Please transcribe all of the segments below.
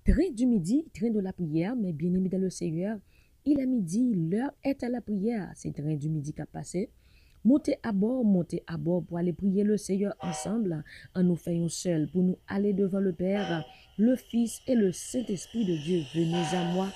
Train du midi, train de la prière, mais bien aimé dans le Seigneur, il est midi, l'heure est à la prière. C'est train du midi qui a passé. Montez à bord pour aller prier le Seigneur ensemble, en nous faisant seul, pour nous aller devant le Père, le Fils et le Saint-Esprit de Dieu. Venez à moi,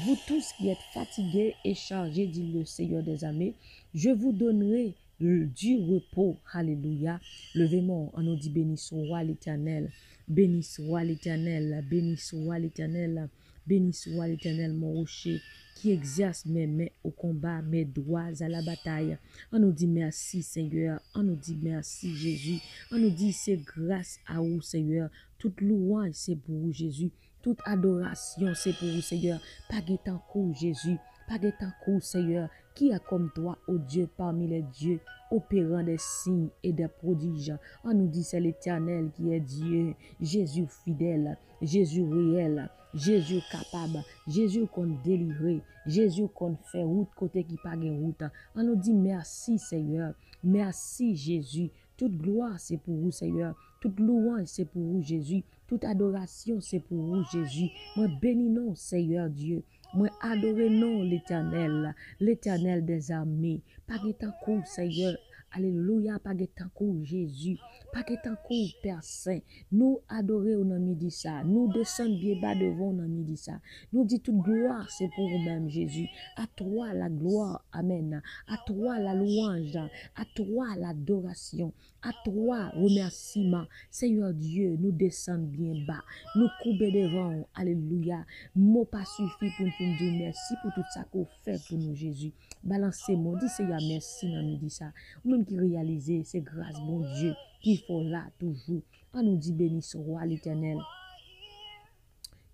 vous tous qui êtes fatigués et chargés, dit le Seigneur des armées, je vous donnerai du repos. Alléluia. Levez-moi, on nous dit béni soit l'Éternel, béni soit l'Éternel, béni soit l'Éternel, béni soit l'Éternel, mon rocher, qui exerce mes mains au combat, mes doigts à la bataille. On nous dit merci Seigneur, on nous dit merci Jésus, on nous dit c'est grâce à vous Seigneur, toute louange c'est pour vous Jésus, toute adoration c'est pour vous Seigneur, pas de coup Jésus, pas de coup Seigneur, qui a comme toi, ô Dieu, parmi les dieux, opérant des signes et des prodiges. On nous dit c'est l'Éternel qui est Dieu, Jésus fidèle, Jésus réel, Jésus capable, Jésus qu'on délivre, Jésus qu'on fait route côté qui pas de route. On nous dit merci Seigneur, merci Jésus. Toute gloire c'est pour vous Seigneur, toute louange c'est pour vous Jésus, toute adoration c'est pour vous Jésus. Moi bénis non Seigneur Dieu. Moi adorer non l'Éternel, l'Éternel des armées. Pas de temps court Seigneur. Alléluia, pas de temps court Jésus, pas de temps court Père Saint. Nous adorer au nom midi ça, nous descendre bien bas devant au nom midi ça. Nous dit toute gloire c'est pour vous-même Jésus. À toi la gloire, amen. À toi la louange, à toi l'adoration, à toi remerciement. Seigneur Dieu, nous descendons bien bas, nous couper devant, alléluia. Mot pas suffit pour nous dire merci pour tout ça qu'on fait pour nous Jésus. Balancez-moi, dis Seigneur merci dans midi ça. Ou même qui réaliser c'est grâce bon Dieu qui faut là toujours. On nous dit béni soit l'Éternel.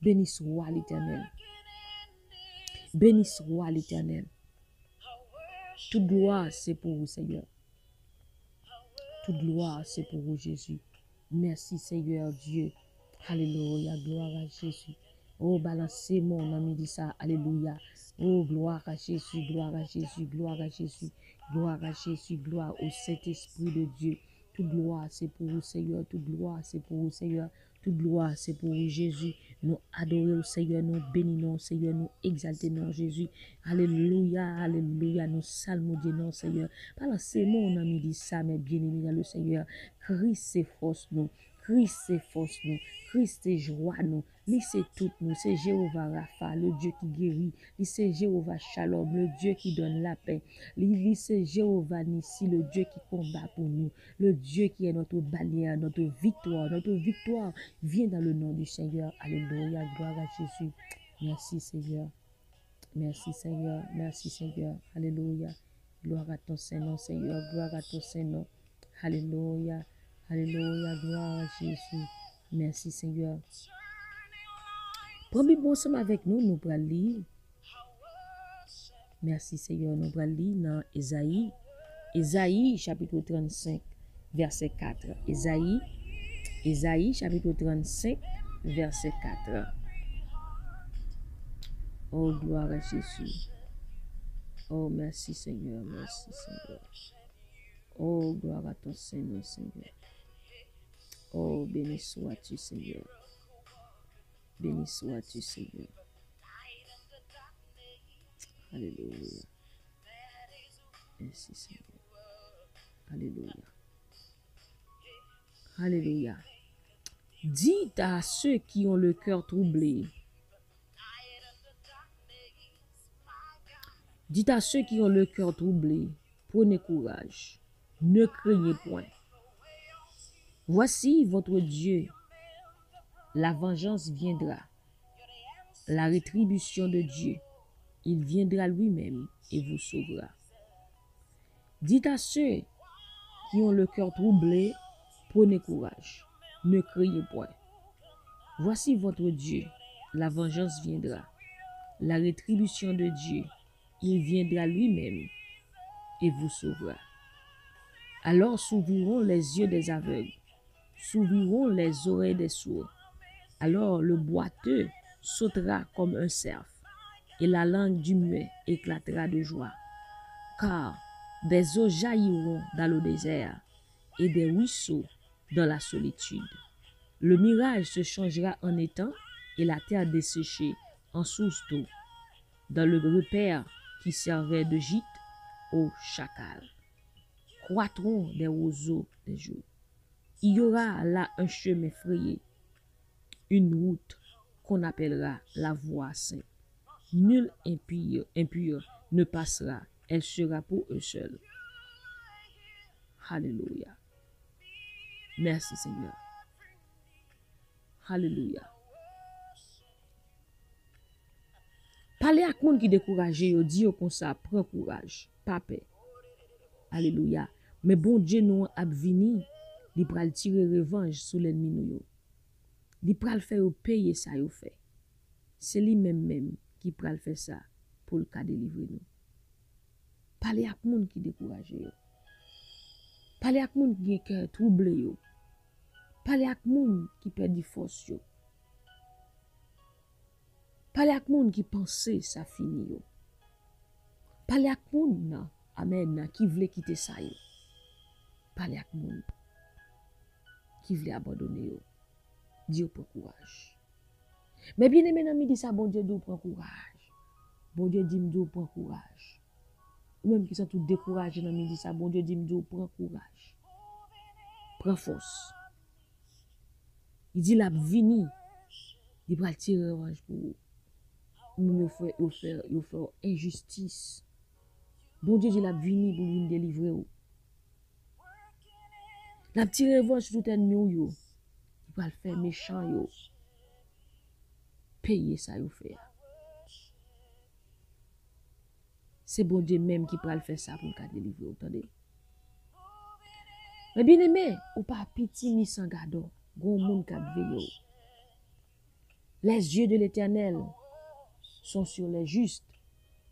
Béni soit l'Éternel. Béni soit l'Éternel. Toute gloire c'est pour vous Seigneur. Toute gloire c'est pour vous Jésus. Merci Seigneur Dieu. Alléluia, gloire à Jésus. Oh, balancez mon ami dit ça. Alléluia. Oh, gloire à Jésus, gloire à Jésus, gloire à Jésus, gloire à Jésus, gloire au Saint-Esprit de Dieu. Toute gloire, c'est pour vous, Seigneur. Toute gloire, c'est pour vous, Seigneur. Toute gloire, c'est pour vous, Jésus. Nous adorons, Seigneur. Nous bénissons, Seigneur. Nous exaltons, Jésus. Alléluia, alléluia. Nous salmodions, Seigneur. Balancez mon ami dit ça, mais bien-aimé dans le Seigneur. Christ, c'est force, nous. Christ, c'est force, nous. Christ, c'est joie, nous. Lui, c'est tout, nous. C'est Jéhovah Rapha, le Dieu qui guérit. Lui, c'est Jéhovah Shalom, le Dieu qui donne la paix. Lui, c'est Jéhovah Nissi, le Dieu qui combat pour nous. Le Dieu qui est notre bannière, notre victoire. Notre victoire vient dans le nom du Seigneur. Alléluia, gloire à Jésus. Merci, Seigneur. Merci, Seigneur. Merci, Seigneur. Alléluia. Gloire à ton Saint-Nom, Seigneur. Gloire à ton Saint-Nom. Alléluia. Alléluia, gloire à Jésus. Merci Seigneur. Premier bon ensemble avec nous, nous allons lire. Merci Seigneur, nous allons lire dans Ésaïe. Ésaïe chapitre 35, verset 4. Ésaïe chapitre 35, verset 4. Oh, gloire à Jésus. Oh, merci Seigneur, merci Seigneur. Oh, gloire à ton Seigneur, Seigneur. Oh, béni sois-tu, Seigneur. Béni sois-tu, Seigneur. Alléluia. Merci, Seigneur. Alléluia. Alléluia. Dites à ceux qui ont le cœur troublé. Dites à ceux qui ont le cœur troublé, prenez courage. Ne craignez point. Voici votre Dieu. La vengeance viendra. La rétribution de Dieu. Il viendra lui-même et vous sauvera. Dites à ceux qui ont le cœur troublé, prenez courage. Ne craignez point. Voici votre Dieu. La vengeance viendra. La rétribution de Dieu. Il viendra lui-même et vous sauvera. Alors s'ouvriront les yeux des aveugles, s'ouvriront les oreilles des sourds. Alors le boiteux sautera comme un cerf, et la langue du muet éclatera de joie. Car des eaux jailliront dans le désert, et des ruisseaux dans la solitude. Le mirage se changera en étang, et la terre desséchée en source d'eau, dans le repère qui servait de gîte aux chacals. Croîtront des roseaux des jours. Il y aura là un chemin frayé, une route qu'on appellera la voie sainte. Nul impur ne passera, elle sera pour eux seuls. Alléluia. Merci Seigneur. Alléluia. Parlez à monde qui découragé, yo dit comme ça, prends courage, pas peur. Alléluia. Mais bon Dieu nous a vini, il pral tirer revanche sur l'ennemi nous. Il pral faire payer ça yo fait. C'est lui même qui pral faire ça pour le cas délivrer nous. Parlez à monde qui découragé yo. Parlez à monde qui est troublé yo. Parlez à monde qui perd force yo. Parlez à monde qui pense ça fini yo. Parlez à monde amen qui voulait quitter ça yo. Parlez à monde qui voulait abandonner yo. Dieu prend courage. Mais bien aimé dans midi ça bon Dieu nous prend courage. Bon Dieu dit nous prend courage. Ou même qui sont tout découragés dans midi ça bon Dieu dit nous prend courage. Prends force. Il dit la vini. Il va tirer revanche pour vous. Nous faire injustice. Bon Dieu dit la vini pour lui délivrer vous. La tirer revanche sur tout ennemi yo. Il va le faire méchant yo. Payer ça yo fait. C'est bon Dieu même qui peut le faire ça pour le délivrer, attendez. Mais bien aimé, ou pas pitié ni sans gado, gon moun k'ap veille. Les yeux de l'Éternel sont sur les justes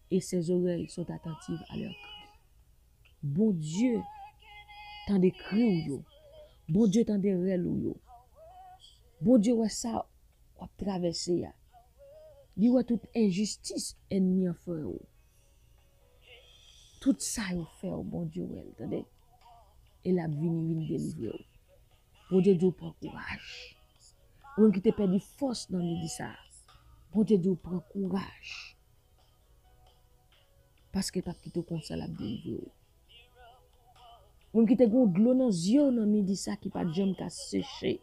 et ses oreilles sont attentives à leurs cris. Bon Dieu, tant de cris ou yo. Bon Dieu, tant de rel ou yo. Bon Dieu, ouais ça, ou traverser ya. Li ouais toute injustice ennemi en fait ou. Tout ça yo fait au bon Dieu, ouais, attendez. Et la vini délivrer. Bon Dieu, Dieu prend courage. Ou même qui te perdu force dans midi ça. Bon Dieu, Dieu prend courage. Parce que pas quitté comme ça la délivrer. Ou même qui te gon de l'eau dans yeux dans midi ça qui pas jamais qu'à sécher.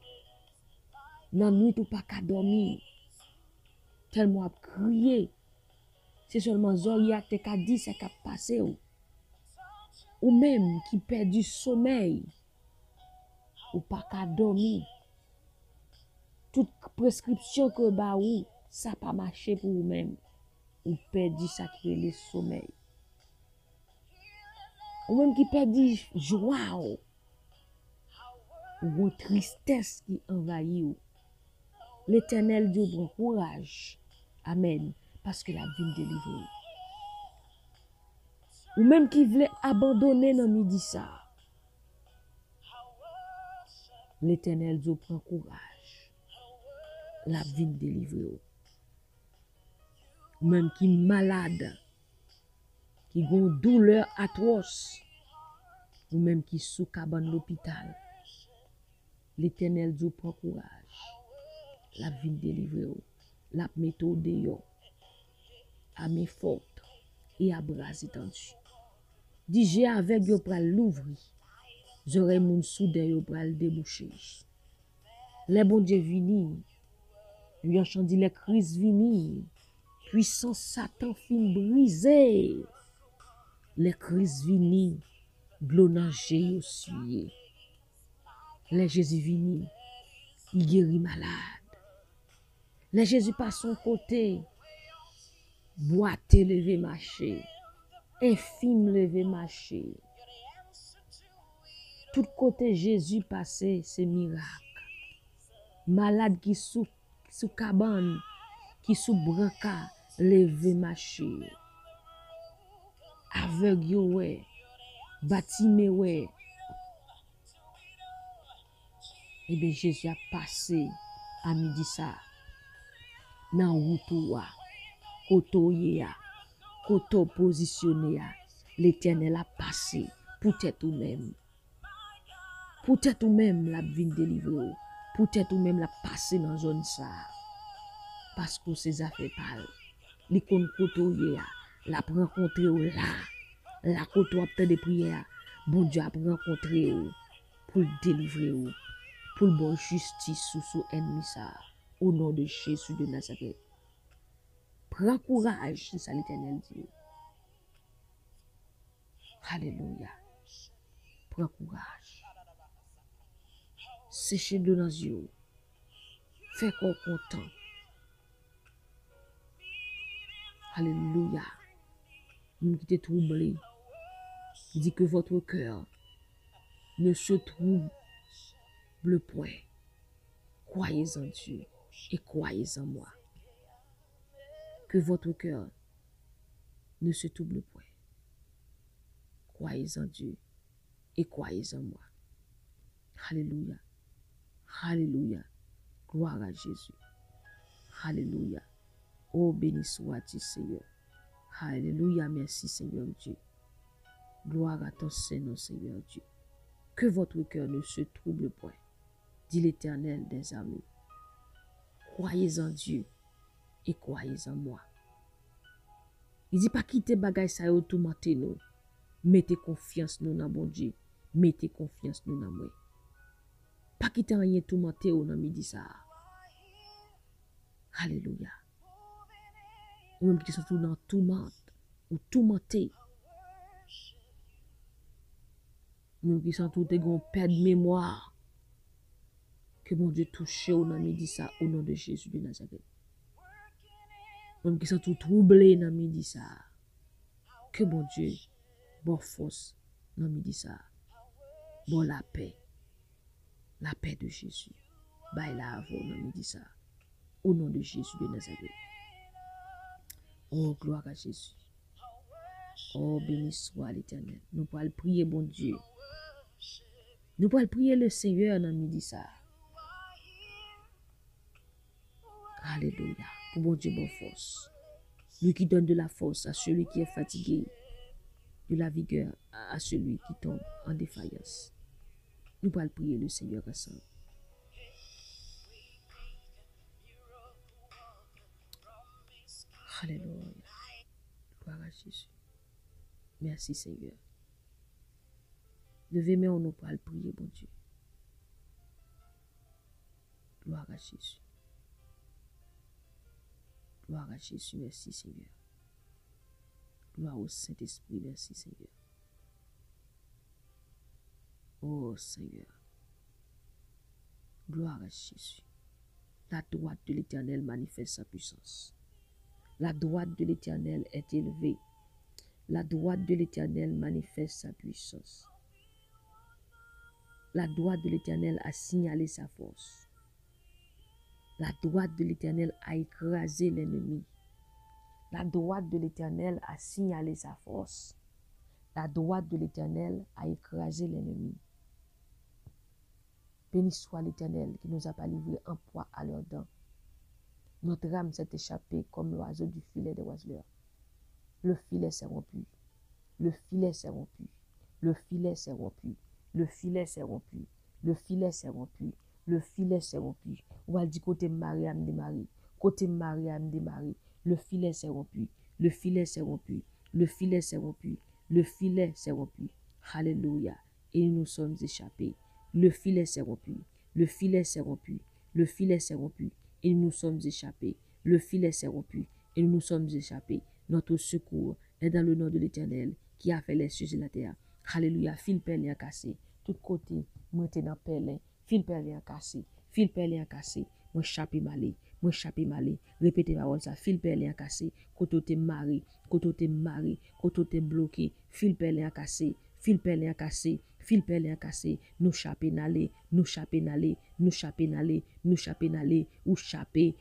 Dans nuit ou pas qu'à dormir. Tellement à crier. C'est seulement Zoya te ka dit ça qu'a passé ou même qui perd du sommeil ou pas qu'à dormir. Toute prescription que ba ou ça pas marché pour vous même ou perdu ça qui est le sommeil. Ou même qui perdu joie ou tristesse qui envahit ou. L'Éternel Dieu prend courage. Amen. Parce que la vie délivre. Ou même qui voulait abandonner dans midi ça. L'Éternel Dieu prend courage. La vie délivre. Ou même qui malade. Qui a une douleur atroce. Ou même qui sous cabane l'hôpital. L'Éternel Dieu prend courage. La vie délivre. La méthode yo. À mes fortes et à bras étendus. Dis j'ai avec yo pral l'ouvrir. J'aurai mon soudain yo pral déboucher. Les bon Dieu vini. Lui a chanté les crises vini. Puissance Satan fin brisé. Les crises vini. Glonangé yo suye. Les Jésus vini. Il guérit malade. Les Jésus passe son côté. Boité levé marché. Infime levé marché. Tout côté Jésus passé, c'est miracle. Malade qui sous cabane, qui sous branca, levé marché. Aveugle yo ouais, bâtime ouais. Et bien Jésus a passé à midi ça. Nan route koto ya, koto positionné ya, l'Éternel a passé pour tête ou même. Pour tête ou même la vie délivrer. Pour tête ou même la passer dans zone ça. parce que ses affaires parlent. Les comptes côtoyer, la rencontrer là, la côte obtenir des prières. Bon Dieu a rencontrer pour le délivrer, pour le bon justice sous ennemi ça. Au nom de Jésus de Nazareth. Prends courage, c'est ça l'Éternel dit. Alléluia. Prends courage. Séchez de nos yeux. Fais qu'on content. Alléluia. Nous qui t'es troublé. Il dit que votre cœur ne se trouble point. Croyez en Dieu et croyez en moi. Que votre cœur ne se trouble point. Croyez en Dieu et croyez en moi. Alléluia. Alléluia. Gloire à Jésus. Alléluia. Oh, béni sois-tu, Seigneur. Alléluia. Merci, Seigneur Dieu. Gloire à ton Seigneur, Seigneur Dieu. Que votre cœur ne se trouble point, dit l'Éternel des armées. Croyez en Dieu et croyez en moi. Il dit pas quitter bagay ça yo tout matin nous. Mettez confiance nous dans bon Dieu. Mettez confiance nous dans moi. Pas quitter rien tout matin ou dans midi ça. Alléluia. Ou même qui sont tout dans tout mat ou tout maté. Nous qui sont tout gon perdre mémoire. Que mon Dieu touche au dans midi ça au nom de Jésus de Nazareth. Même qui sont tout troublés dans midi ça. Que bon Dieu bon force dans midi ça. Bon la paix de Jésus. Bye la avant dans midi ça. Au nom de Jésus de Nazareth. Oh gloire à Jésus. Oh béni soit l'Éternel. Nous pourrons prier bon Dieu. Nous pourrons prier le Seigneur dans midi ça. Alléluia. Pour bon Dieu, bonne force. Lui qui donne de la force à celui qui est fatigué, de la vigueur à celui qui tombe en défaillance. Nous pourrons prier le Seigneur ensemble. Alléluia. Gloire à Jésus. Merci Seigneur. Levez-moi en nous pour prier, bon Dieu. Gloire à Jésus. Gloire à Jésus, merci Seigneur. Gloire au Saint-Esprit, merci Seigneur. Oh Seigneur. Gloire à Jésus. La droite de l'Éternel manifeste sa puissance. La droite de l'Éternel est élevée. La droite de l'Éternel manifeste sa puissance. La droite de l'Éternel a signalé sa force. La droite de l'Éternel a écrasé l'ennemi. La droite de l'Éternel a signalé sa force. La droite de l'Éternel a écrasé l'ennemi. Béni soit l'Éternel qui nous a pas livré en proie à leurs dents. Notre âme s'est échappée comme l'oiseau du filet des oiseleurs. Le filet s'est rompu. Le filet s'est rompu. Le filet s'est rompu. Le filet s'est rompu. Le filet s'est rompu. Le filet s'est rompu. On va dire côté Mariam de Marie. Côté Mariam de Marie. Le filet s'est rompu. Le filet s'est rompu. Le filet s'est rompu. Le filet s'est rompu. Alléluia. Et nous sommes échappés. Le filet s'est rompu. Le filet s'est rompu. Le filet s'est rompu. Et nous sommes échappés. Le filet s'est rompu. Et nous sommes échappés. Notre secours est dans le nom de l'Éternel qui a fait les cieux et la terre. Alléluia. Fil pelin cassé. Tout côté, moi t'es dans pelin. Fil pelin cassé. Fil pelin cassé. Moi chapé malé. Moi chapé malé. Répétez parole ça. Fil pelin cassé. Koto t'es mari. Koto t'es mari. Koto t'es bloqué. Fil pelin cassé. Fil pelin cassé. Fil pelin cassé. Nous chapé nalé. Nous chapé nalé. Nous chapé nalé. Nous chapé nalé. Ou chapé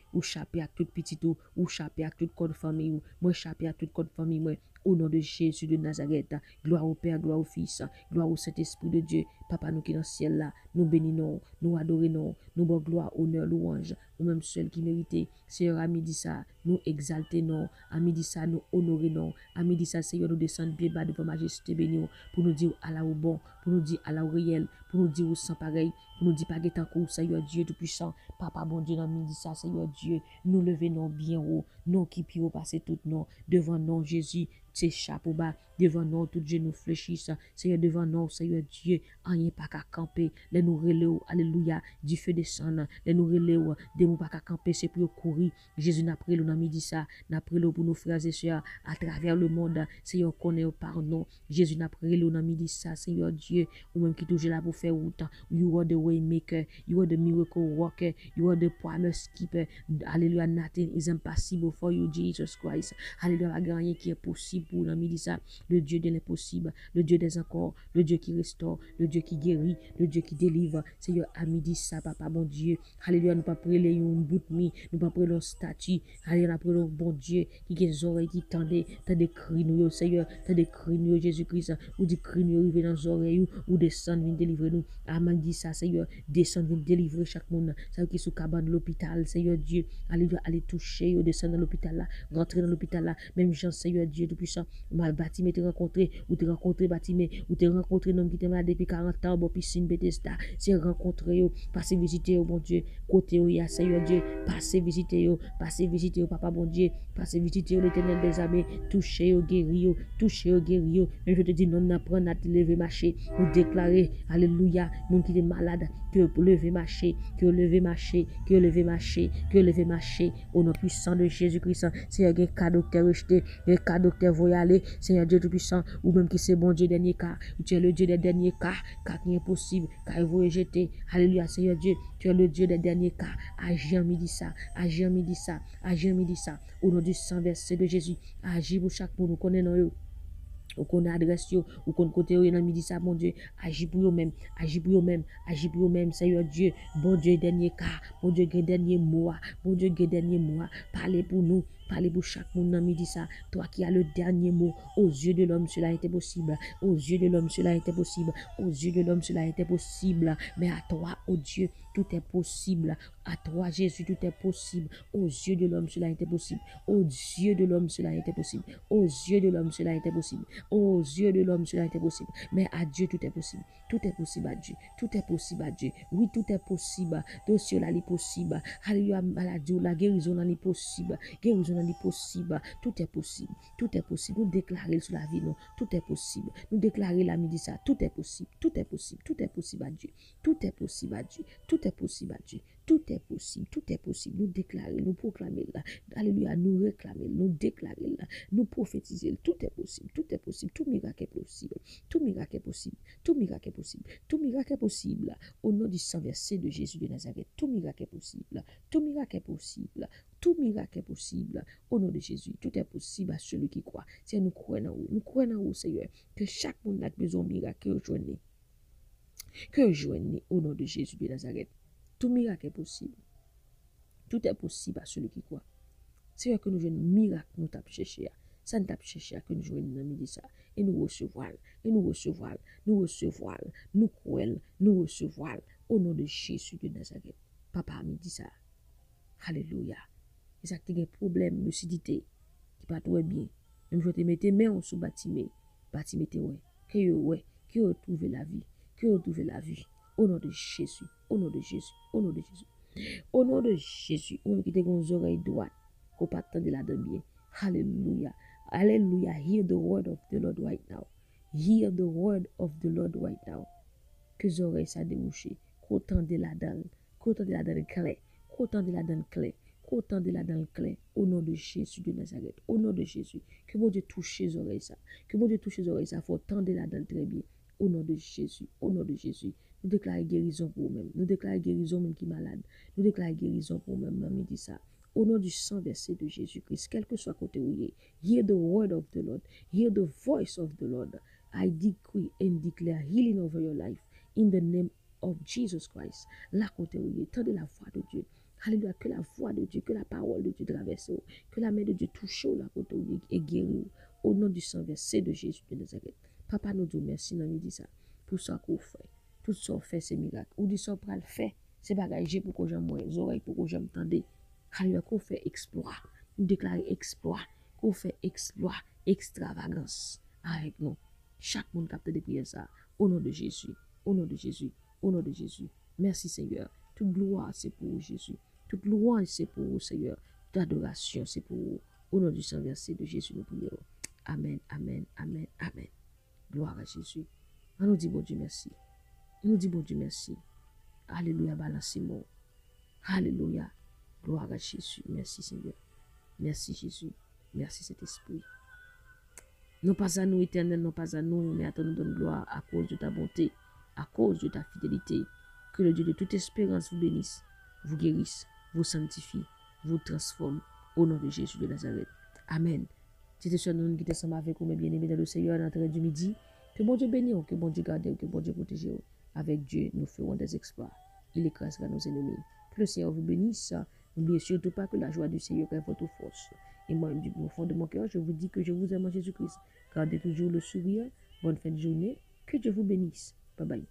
à tout petit tout. Ou chapé à tout code famille. Moi chapé à tout code famille. Moi. Au nom de Jésus de Nazareth, gloire au Père, gloire au Fils, gloire au Saint-Esprit de Dieu. Papa, nous qui dans le ciel là, nous bénissons, nous adorons, nous bon gloire, honneur, louange, ou même seul qui méritait. Seigneur, à midi ça, nous exaltons, à midi ça, nous honorons, à midi ça, Seigneur, nous descendons bien bas devant majesté béni, pour nous dire à la au bon, pour nous dire à la au réel, pour nous dire sans pareil, pour nous dire pas qu'étant coup, Seigneur Dieu Tout-Puissant, Papa bon Dieu, dans le midi ça, Seigneur Dieu, nous levons bien haut, nous qui puis passer tout non, devant nous, Jésus, c'est chapeau bas, devant nous, tout Dieu nous fléchisse, Seigneur, devant nous, Seigneur Dieu, rien pas qu'à camper, les nous relève, alléluia, du feu descend, les nous relève, des nous pas qu'à camper, c'est pour courir, Jésus n'a pris le dans midi ça, n'a pris le pour nos frères et sœurs à travers le monde, Seigneur, connaît pardon, Jésus n'a pris le dans midi ça, Seigneur Dieu, ou même qui toujours là pour faire route, you are the way maker, you are the miracle worker, you are the promise keeper, alléluia, nothing is impossible for you, Jesus Christ, alléluia, rien qui est possible pour nous, midi ça, le Dieu de l'impossible, le Dieu des encore, le Dieu qui restaure, le Dieu qui guérit, le Dieu qui délivre, Seigneur, à midi ça, papa, bon Dieu, alléluia, nous pas prier une bout de mi, nous pas prier leur statut, alléluia, nous prier bon Dieu, qui a des oreilles qui tendent, t'as des cris, nous, Seigneur, t'as des cris, nous, Jésus-Christ, ou des cris, nous, arriver dans les oreilles, ou descendre, venir délivrer nous, midi ça, Seigneur, descendre, venir délivrer chaque monde, ça qui est sous cabane de l'hôpital, Seigneur Dieu, alléluia, aller toucher, ou descendre dans l'hôpital là, rentrer dans l'hôpital là, même Jean, Seigneur Dieu, Tout-Puissant, mal bâtiment te rencontré, ou te rencontré bâtiment, ou te rencontré homme qui te malade depuis 40 ans, bon piscine Bethesda, c'est rencontré, passer visiter, bon Dieu, côté où il y a Seigneur Dieu, passer visiter, papa bon Dieu, passer visiter l'éternel des armées, toucher, guérir, mais je te dis, non, apprendre à te lever, marcher, ou déclarer, alléluia, mon qui est malade, que lever, marcher, que lever, marcher, que lever, marcher, que lever, marcher, au nom puissant de Jésus-Christ, Seigneur, un cas docteur rejeté, un cas docteur voyalé, Seigneur Dieu Tout-Puissant, ou même qui c'est bon Dieu dernier cas, ou tu es le Dieu des derniers cas qui est impossible, car vous rejetez, alléluia, Seigneur Dieu, tu es le Dieu des derniers cas, agis en midi ça, agis en midi ça, agis en midi ça, au nom du sang versé de Jésus, agis pour chaque monde, nous connaissons ou qu'on adresse yo ou qu'on côté yo dans midi ça bon Dieu agis pour eux même agis pour eux même agis pour eux même Seigneur Dieu bon Dieu dernier cas bon Dieu dernier mois bon Dieu dernier mois parlez pour nous parlez pour chaque monde dans midi ça toi qui as le dernier mot aux yeux de l'homme cela était possible aux yeux de l'homme cela était possible aux yeux de l'homme cela était possible mais à toi oh Dieu tout est possible à toi Jésus tout est possible aux yeux de l'homme cela était possible aux yeux de l'homme cela était possible aux yeux de l'homme cela était possible aux yeux de l'homme cela était possible mais à Dieu tout est possible à Dieu tout est possible à Dieu oui tout est possible dossier là est possible alléluia maladie la guérison là est possible tout est possible nous déclarer sur la vie non tout est possible nous déclarer la midi ça tout est possible à Dieu tout est possible à Dieu tout est possible à Dieu tout est possible nous déclarer nous proclamer là alléluia nous réclamer nous déclarer là nous prophétiser tout est possible tout miracle est possible tout miracle est possible au nom du sang versé de Jésus de Nazareth tout miracle est possible au nom de Jésus tout est possible à celui qui croit c'est nous croyons en vous Seigneur que chaque monde a besoin de miracle que joigne au nom de Jésus de Nazareth tout miracle est possible tout est possible à celui qui croit Seigneur que nous jouons miracle nous t'a cherché ça nous t'a cherché que nous jouons dans midi ça et nous recevons nous croyons nous recevons au nom de Jésus de Nazareth papa me dit ça alléluia et ça qui a des problèmes de lucidité qui pas très bien même je te mettais main sous bâtiment ouais que retrouver la vie au nom de Jésus au nom de Jésus au nom de Jésus on qui te gon oreilles droites qu'on pas attendre la de bien hallelujah hear the word of the Lord right now que les oreilles ça débouché qu'autant de la dalle clé au nom de Jésus de Nazareth au nom de Jésus que mon Dieu touche les oreilles ça faut tendre la dalle très bien au nom de Jésus nous déclarons guérison pour nous-mêmes nous déclarons guérison même qui est malade nous déclarons guérison pour nous-mêmes maman dit ça au nom du sang versé de Jésus-Christ quel que soit côté où il est hear the word of the Lord hear the voice of the Lord I decree and declare healing over your life in the name of Jesus Christ. La côté où il est, tendez la voix de Dieu. Alléluia, que la voix de Dieu, que la parole de Dieu traverse, que la main de Dieu touche la côté où il est et guérit. Au nom du sang versé de Jésus de Nazareth. Papa nous dit merci, nous dit ça, pour ça qu'on fait. Tout ça fait, c'est miracle. Ou dit ça, pour le faire, c'est bagage pour que j'aime moins, les oreilles pour que j'aime tendre. Alléluia, qu'on fait exploit. Nous déclarer exploit. Qu'on fait exploit, extravagance avec nous. Chaque monde capte de prier ça. Au nom de Jésus. Au nom de Jésus. Au nom de Jésus. Merci Seigneur. Toute gloire, c'est pour vous, Jésus. Toute louange, c'est pour vous, Seigneur. Toute adoration, c'est pour vous. Au nom du Saint versé de Jésus, nous prions. Amen, amen, amen, amen. Gloire à Jésus. On nous dit bon Dieu merci. On nous dit bon Dieu merci. Alléluia, balancez-moi. Alléluia. Gloire à Jésus. Merci Seigneur. Merci Jésus. Merci Saint-Esprit. Non pas à nous, éternel, non pas à nous, mais à toi nous donne gloire à cause de ta bonté, à cause de ta fidélité. Que le Dieu de toute espérance vous bénisse, vous guérisse, vous sanctifie, vous transforme. Au nom de Jésus de Nazareth. Amen. C'était sur nous qui sommes avec vous, mes bien-aimés dans le Seigneur, à l'entrée du midi. Que bon Dieu bénisse, que bon Dieu garde, que bon Dieu protège. Avec Dieu, nous ferons des exploits. Il écrasera nos ennemis. Que le Seigneur vous bénisse. N'oubliez surtout pas que la joie du Seigneur est votre force. Et moi, du fond de mon cœur, je vous dis que je vous aime en Jésus-Christ. Gardez toujours le sourire. Bonne fin de journée. Que Dieu vous bénisse. Bye bye.